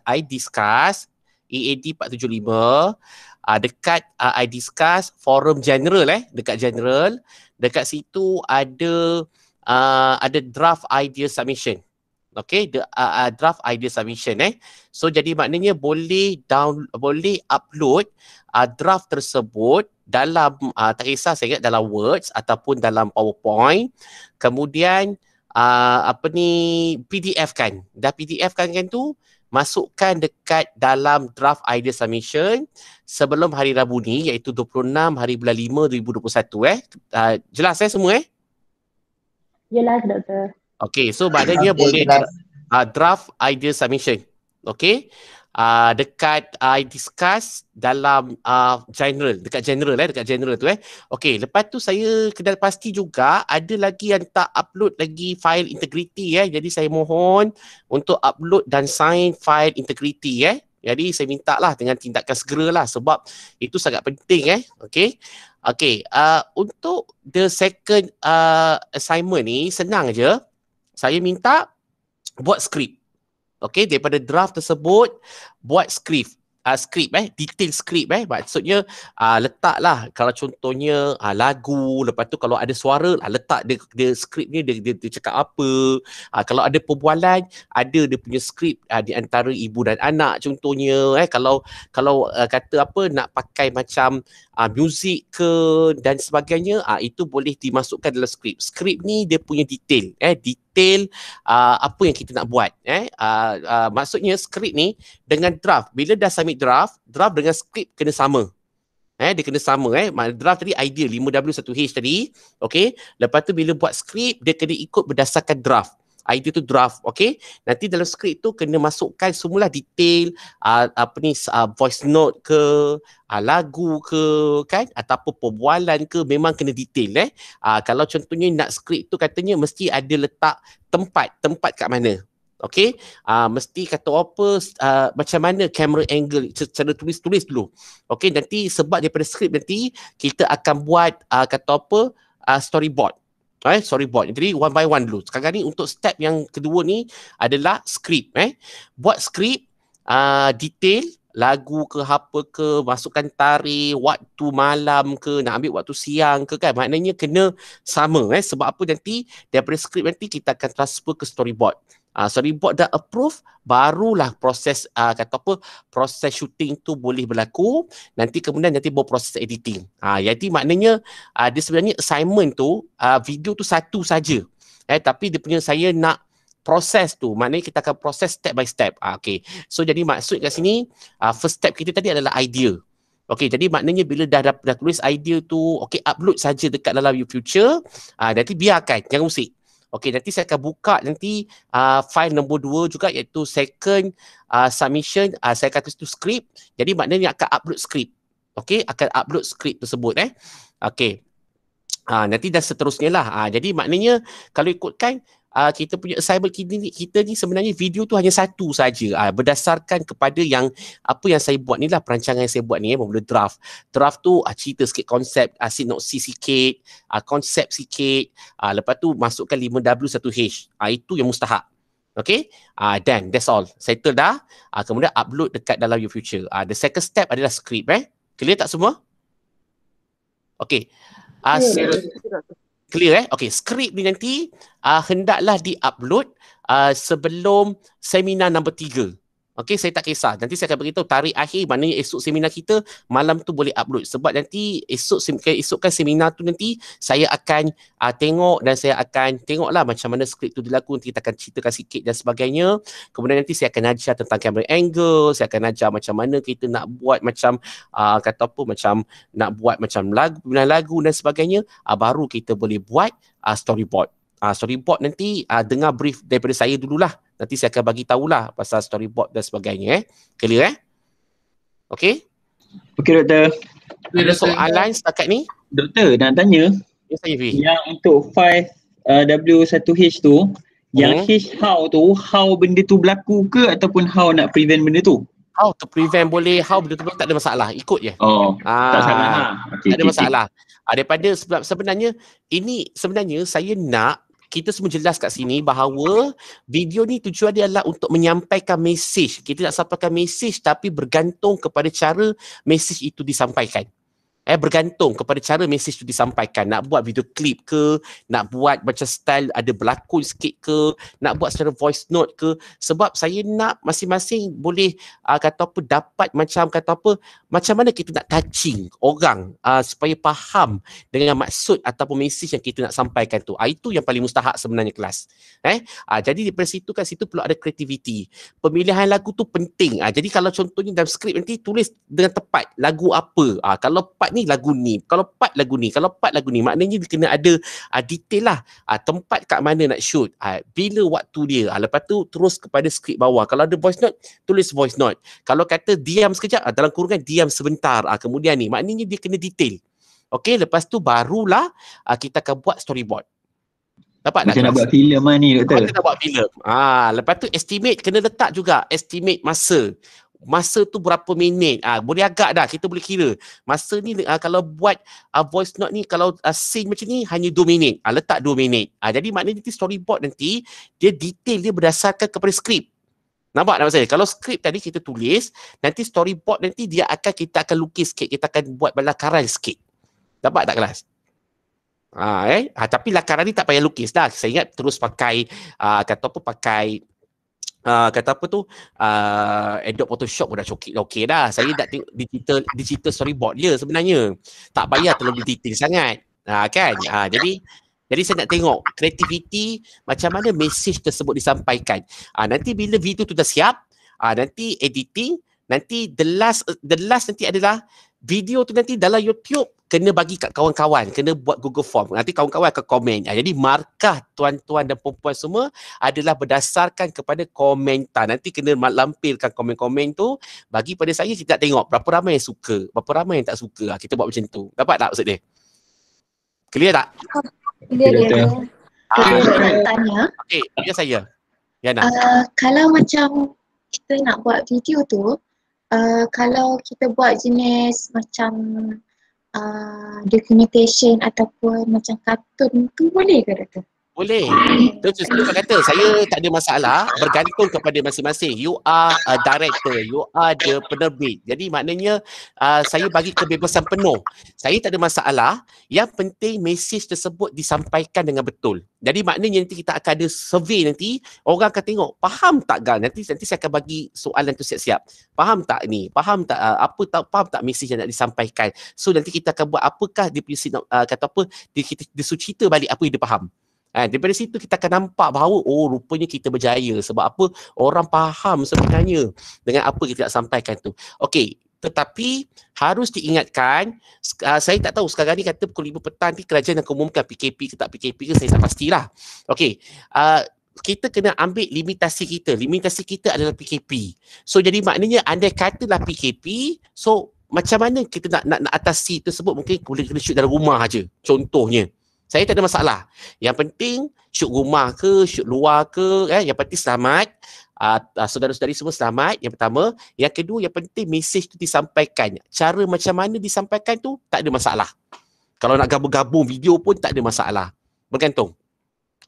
iDiscuss EAD 475 dekat iDiscuss forum general dekat general. Dekat situ ada draft idea submission. Okay, draft idea submission So jadi maknanya boleh upload draft tersebut dalam tak kisah saya ingat dalam Words ataupun dalam PowerPoint, kemudian PDF kan. Dah PDF kan tu, masukkan dekat dalam draft idea submission sebelum hari Rabu ni, iaitu 26 hari bulan 5 2021 jelas semua
Jelas doktor.
Okay, so maknanya boleh draft idea submission. Okay, dekat I discuss dalam general, dekat general tu Okay, lepas tu saya kena pasti juga ada lagi yang tak upload lagi file integrity jadi saya mohon untuk upload dan sign file integrity jadi saya minta lah dengan tindakan segera lah sebab itu sangat penting Okay. Okay, untuk the second assignment ni senang je. Saya minta buat skrip. Okay, daripada draft tersebut buat skrip. Detail skrip maksudnya letaklah kalau contohnya lagu, lepas tu kalau ada suara letak dia skrip ni dia cakap apa, kalau ada perbualan ada dia punya skrip di antara ibu dan anak contohnya kalau kata apa nak pakai macam muzik ke dan sebagainya itu boleh dimasukkan dalam skrip. Skrip ni dia punya detail detail apa yang kita nak buat maksudnya skrip ni dengan draft, bila dah submit draft dengan skrip kena sama. Dia kena sama draft tadi idea 5W1H tadi. Okay, lepas tu bila buat skrip dia kena ikut berdasarkan draft. Idea tu draft. Okay, nanti dalam skrip tu kena masukkan semualah detail voice note ke lagu ke kan ataupun perbualan ke, memang kena detail kalau contohnya nak skrip tu katanya mesti ada letak tempat kat mana. Okay, mesti kata apa macam mana camera angle, cara tulis dulu. Okay, nanti sebab daripada skrip nanti kita akan buat kata apa storyboard. Storyboard. Jadi one by one dulu. Sekarang ni untuk step yang kedua ni adalah skrip. Buat skrip detail lagu ke apa ke, masukkan tarikh, waktu malam ke, nak ambil waktu siang ke kan, maknanya kena sama sebab apa nanti daripada skrip nanti kita akan transfer ke storyboard. Storyboard dah approve, barulah proses kata apa proses shooting tu boleh berlaku. Nanti kemudian baru proses editing. Jadi maknanya dia sebenarnya assignment tu video tu satu saja. Tapi dia punya saya nak proses tu, maknanya kita akan proses step by step. Okay, so jadi maksud kat sini first step kita tadi adalah idea. Okay, jadi maknanya bila dah tulis idea tu, okay, upload saja dekat dalam YouFuture. Nanti biarkan, jangan usik. Okay, nanti saya akan buka nanti file nombor 2 juga, iaitu second submission. Saya akan tulis tu skrip. Jadi maknanya akan upload skrip. Okay, akan upload skrip tersebut. Okay. Nanti dan seterusnya lah. Jadi maknanya kalau ikutkan kita punya assignment kita ni sebenarnya video tu hanya satu saja. Berdasarkan kepada yang apa yang saya buat ni lah, perancangan yang saya buat ni bermula draft. Draft tu cerita sikit konsep, sinopsis sikit, konsep sikit. Lepas tu masukkan 5W1H. Itu yang mustahak. Okay, then that's all. Settle dah. Kemudian upload dekat dalam YouFuture. The second step adalah script. Clear tak semua? Okay. Clear Okay, skrip ni nanti hendaklah di-upload sebelum seminar nombor 3. Okay, saya tak kisah. Nanti saya akan beritahu tarikh akhir, maknanya esok seminar kita malam tu boleh upload. Sebab nanti esokkan seminar tu nanti saya akan tengok dan saya akan tengoklah macam mana skrip tu dilaku. Nanti kita akan ceritakan sikit dan sebagainya. Kemudian nanti saya akan ajar tentang camera angle, saya akan ajar macam mana kita nak buat macam kata apa, macam nak buat macam lagu dan sebagainya. Baru kita boleh buat storyboard. Storyboard nanti dengar brief daripada saya dululah. Nanti saya akan bagi tahulah pasal storyboard dan sebagainya. Clear Okay? Okay doktor. Ada soalan setakat ni?
Doktor nak tanya.
Ya saya V.
Yang untuk 5W1H tu, yang H how benda tu berlaku ke ataupun how nak prevent benda tu?
How to prevent boleh, how benda tu tak ada masalah. Ikut je.
Tak salah.
Tak ada masalah. Daripada sebenarnya ini sebenarnya saya nak kita semua jelas kat sini bahawa video ni tujuan dia adalah untuk menyampaikan mesej. Kita nak sampaikan mesej tapi bergantung kepada cara mesej itu disampaikan. bergantung kepada cara mesej tu disampaikan. Nak buat video klip ke, nak buat macam style ada berlakon sikit ke, nak buat secara voice note ke. Sebab saya nak masing-masing boleh kata apa, dapat macam kata apa, macam mana kita nak touching orang supaya faham dengan maksud ataupun mesej yang kita nak sampaikan tu. Itu yang paling mustahak sebenarnya kelas. Jadi daripada situ kan, situ perlu ada kreativiti. Pemilihan lagu tu penting. Jadi kalau contohnya dalam skrip nanti tulis dengan tepat lagu apa. Kalau part ni lagu ni, kalau part lagu ni, kalau part lagu ni, maknanya dia kena ada detail lah. Tempat kat mana nak shoot, bila waktu dia. Lepas tu terus kepada skrip bawah. Kalau ada voice note, tulis voice note. Kalau kata diam sekejap, dalam kurungan diam sebentar. Kemudian ni, maknanya dia kena detail. Okey, lepas tu barulah kita akan buat storyboard. Dapat
macam nak buat filem ni doktor.
Macam nak buat filem. Lepas tu estimate kena letak juga, estimate masa. Masa tu berapa minit. Boleh agak dah, kita boleh kira. Masa ni kalau buat voice note ni, kalau scene macam ni hanya 2 minit. Letak 2 minit. Jadi maknanya nanti storyboard nanti dia detail dia berdasarkan kepada skrip. Nampak tak maksudnya? Kalau skrip tadi kita tulis, nanti storyboard nanti kita akan lukis sikit, kita akan buat lakaran sikit. Dapat tak kelas? Tapi lakaran ni tak payah lukis dah. Saya ingat terus pakai Adobe Photoshop pun dah okey dah. Saya dah tengok digital storyboard je sebenarnya. Tak payah terlalu detail sangat. Kan? Jadi saya nak tengok kreativiti macam mana mesej tersebut disampaikan. Nanti bila video tu dah siap, nanti editing, nanti the last nanti adalah video tu nanti dalam YouTube kena bagi kat kawan-kawan, kena buat Google Form. Nanti kawan-kawan akan komen. Jadi markah tuan-tuan dan perempuan semua adalah berdasarkan kepada komentar. Nanti kena lampirkan komen-komen tu bagi pada saya, kita nak tengok berapa ramai yang suka, berapa ramai yang tak suka. Kita buat macam tu. Dapat tak maksud dia? Clear tak?
Clear. Tanya.
Okey, dia saya. Yana.
Kalau macam kita nak buat video tu, kalau kita buat jenis macam documentation ataupun macam kartun tu boleh ke doktor?
Boleh. Terus kata saya tak ada masalah, bergantung kepada masing-masing. You are a director, you are the penerbit. Jadi maknanya saya bagi kebebasan penuh. Saya tak ada masalah, yang penting mesej tersebut disampaikan dengan betul. Jadi maknanya nanti kita akan ada survey nanti, orang akan tengok, faham tak Gal? Nanti saya akan bagi soalan tu siap-siap. Faham tak ni? Faham tak faham tak mesej yang nak disampaikan? So nanti kita akan buat apakah dia punya kata apa, dia cerita balik apa yang dia faham. Daripada situ kita akan nampak bahawa rupanya kita berjaya. Sebab apa? Orang faham sebenarnya dengan apa kita nak sampaikan tu. Okey, tetapi harus diingatkan, saya tak tahu sekarang ni kata pukul 5 petang ni kerajaan akan umumkan PKP ke tak PKP ke, saya tak pastilah. Okey, kita kena ambil limitasi kita. Limitasi kita adalah PKP. So jadi maknanya andai katalah PKP, so macam mana kita nak atasi tersebut, mungkin boleh kena shoot dalam rumah aja. Contohnya. Saya tak ada masalah. Yang penting shoot rumah ke, shoot luar ke, yang penting selamat. Saudara-saudari semua selamat, yang pertama. Yang kedua, yang penting mesej tu disampaikan. Cara macam mana disampaikan tu tak ada masalah. Kalau nak gabung-gabung video pun tak ada masalah. Bergantung.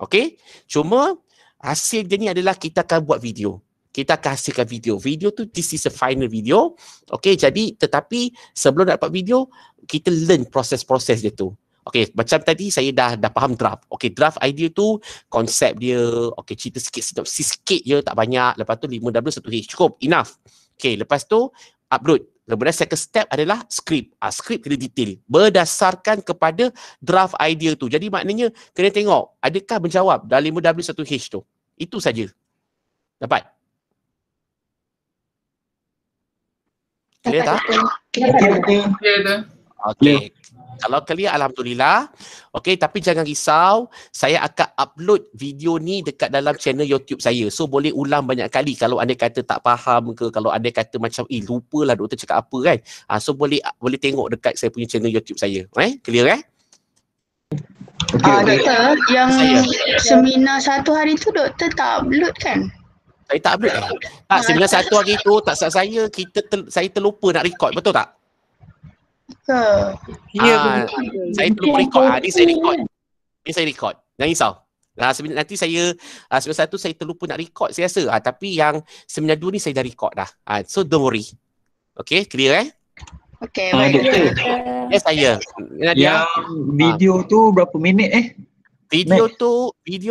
Okey? Cuma hasil dia ni adalah kita akan buat video. Kita akan hasilkan video. Video tu this is a final video. Okey, jadi tetapi sebelum nak dapat video, kita learn proses-proses dia tu. Okey, macam tadi saya dah faham draft. Okey, draft idea tu, konsep dia, okey, cerita sikit je, tak banyak. Lepas tu 5W1H, cukup, enough. Okey, lepas tu upload. Kemudian second step adalah script. Script kena detail berdasarkan kepada draft idea tu. Jadi maknanya kena tengok adakah menjawab dalam 5W1H tu. Itu saja. Dapat? Clear tak?
Clear.
Okey. Kalau clear, alhamdulillah. Okey, tapi jangan risau, saya akan upload video ni dekat dalam channel YouTube saya. So boleh ulang banyak kali kalau anda kata tak faham ke, kalau anda kata macam lupalah doktor cakap apa kan. So boleh tengok dekat saya punya channel YouTube saya. Clear
Doktor, yang seminar 1 hari tu doktor tak upload kan?
Saya tak upload tak, seminar 1 hari tu tak salah saya terlupa nak record, betul tak? Saya terlupa record. Ni saya record. Jangan risau. Nanti saya seminar 1 saya terlupa nak record saya rasa. Tapi yang seminar 2 ni saya dah record dah. So don't worry. Okay, clear
Okay, baik.
saya. Nadia.
Yang video tu berapa minit
Video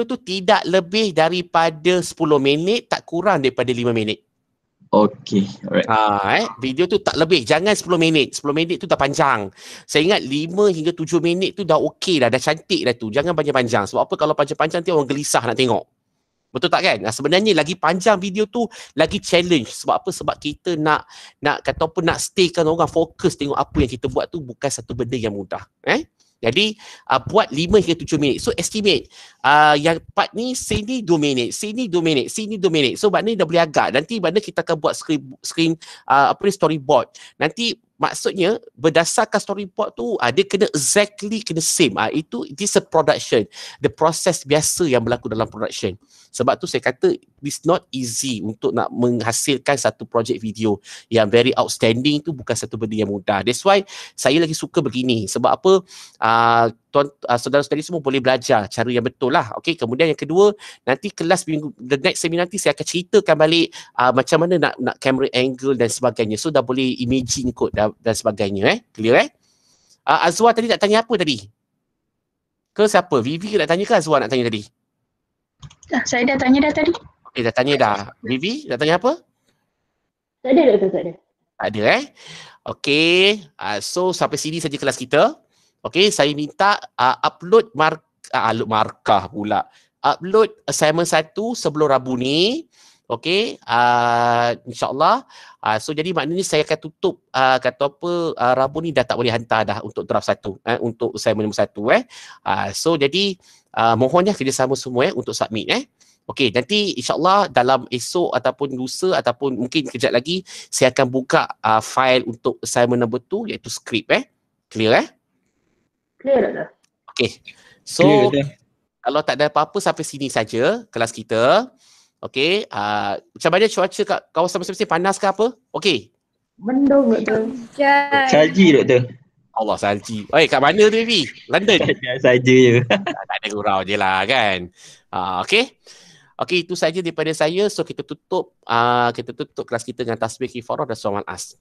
tu tidak lebih daripada 10 minit, tak kurang daripada 5 minit.
Okay, alright.
Video tu tak lebih, jangan 10 minit. 10 minit tu dah panjang. Saya ingat 5 hingga 7 minit tu dah okey dah cantik dah tu. Jangan panjang-panjang. Sebab apa, kalau panjang-panjang tu orang gelisah nak tengok. Betul tak kan? Sebenarnya lagi panjang video tu lagi challenge. Sebab apa? Sebab kita nak kata apa, nak staykan orang fokus tengok apa yang kita buat tu bukan satu benda yang mudah. Jadi buat 5 hingga 7 minit. So estimate yang part ni sini 2 minit, sini 2 minit, sini 2 minit. So maknanya dah boleh agak. Nanti mana kita akan buat screen storyboard. Nanti maksudnya berdasarkan storyboard tu dia kena exactly kena same. Itu this a production. The process biasa yang berlaku dalam production. Sebab tu saya kata it's not easy untuk nak menghasilkan satu projek video yang very outstanding tu bukan satu benda yang mudah. That's why saya lagi suka begini. Sebab apa? Saudara-saudari semua boleh belajar cara yang betul lah. Okay, kemudian yang kedua, nanti kelas the next seminar nanti saya akan ceritakan balik macam mana nak camera angle dan sebagainya. So dah boleh imaging kot dan sebagainya. Clear Azwar tadi nak tanya apa tadi? Ke siapa? Vivi nak tanya ke Azwar nak tanya tadi?
Saya dah tanya dah tadi.
Okay, dah tanya dah. Vivi nak tanya apa?
Tak ada doktor, tak ada.
Tak ada Okay, so sampai sini saja kelas kita. Okay, saya minta upload markah pula. Upload assignment 1 sebelum Rabu ni. Okay, insyaAllah. So jadi maknanya saya akan tutup kata apa, Rabu ni dah tak boleh hantar dah untuk draft 1, untuk assignment nombor 1. So jadi mohonnya kerjasama semua untuk submit. Okey, nanti insyaAllah dalam esok ataupun lusa ataupun mungkin kejap lagi saya akan buka file untuk assignment nombor 2 iaitu skrip. Clear
Clear dah.
Okey. So kalau tak ada apa-apa sampai sini saja kelas kita. Okey, macam mana cuaca kat kawasan masing-masing, panas ke apa? Okey.
Mendung doktor.
Salji doktor.
Allah, salji. Kat mana tu Vivi? London?
Saja je.
Tak ada gurau je lah kan. Okey. Okey, itu saja daripada saya. So kita tutup kelas kita dengan tasbih kifarah dan soal as.